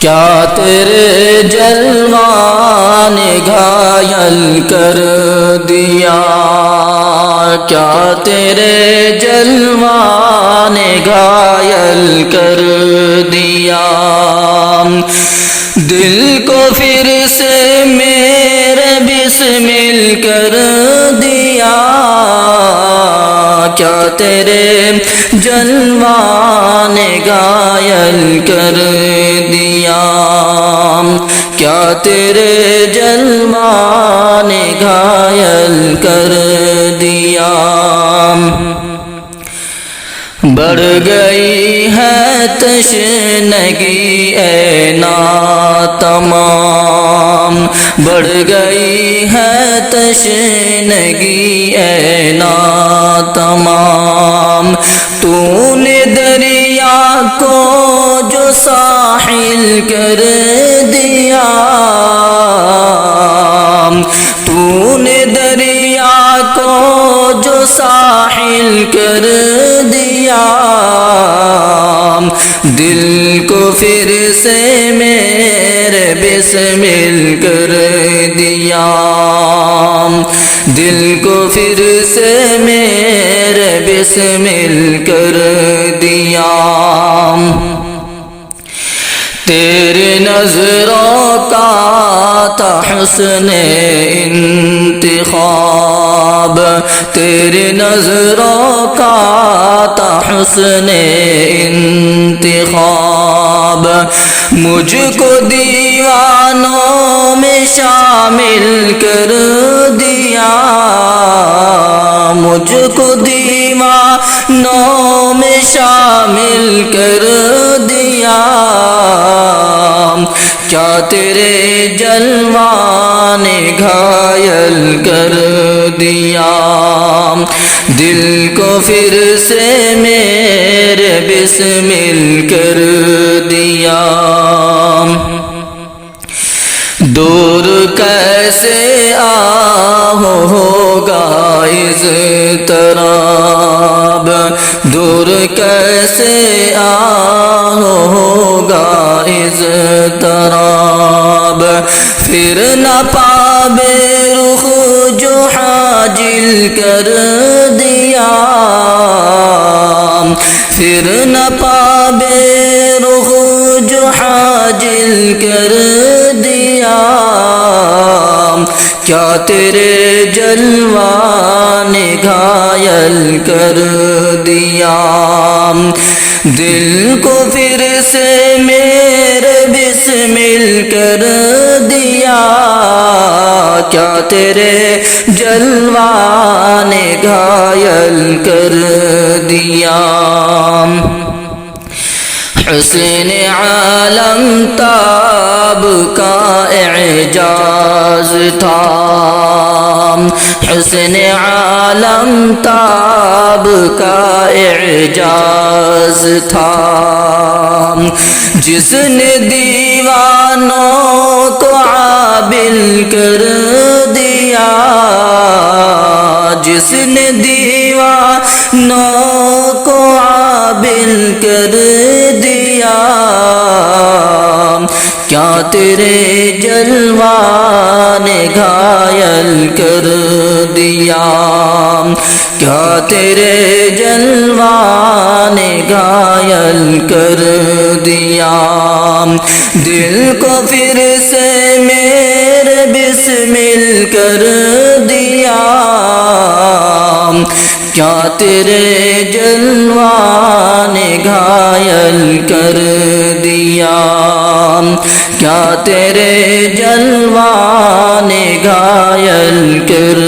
کیا تیرے جلوہ نے گھائل کر دیا، کیا تیرے جلوہ نے گھائل کر دیا، دل کو پھر سے میرے بسمل کر دیا، کیا تیرے جلوہ نے گھائل کر دیا، کیا تیرے جلوہ نے گھائل کر دیا، بڑھ گئی ہے تشنگی اے ناتمام، بڑھ گئی ہے تشنگی اے ناتمام، تو نے دریا کو جو ساحل کر دیا، تو نے دریا کو جو ساحل کر دیا، دل کو پھر سے میرے بسمل کر دیا، دل کو پھر سے میرے بسمل کر دیا، تیرے نظروں کا تھا حسن انتخاب، تیرے نظروں کا تھا حسن انتخاب، مجھ کو دیوانوں میں شامل کر دیا، مجھ کو دیوانوں میں شامل کر دیا، کیا تیرے جلوہ نے گھائل کر دیا، دل کو پھر سے میرے بسمل کر دیا، دور کیسے ہوگا اضطراب، دور کیسے ہوگا اضطراب، پھر نہ پاوے رخ جو حاجل کر دیا، پھر نہ پاوے رخ جو حاجل کر دیا، کیا تیرے جلوہ نے گھائل کر دیا، دل کو پھر سے میرے بسمل کر دیا، کیا تیرے جلوہ نے گھائل کر دیا، حسن عالم تاب کا اعجاز تھا، حسن عالم تاب کا اعجاز تھا، جس نے دیوانوں کو عابل کر دیا، جس نے دیوانوں کو عابل کر دیا، کیا تیرے جلوہ نے گھائل کر دیا، کیا تیرے جلوہ نے گھائل کر دیا، دل کو پھر سے میرے بسمل کر دیا، کیا تیرے جلوہ نے گھائل کر دیا، کیا تیرے جلوہ نے گھائل کر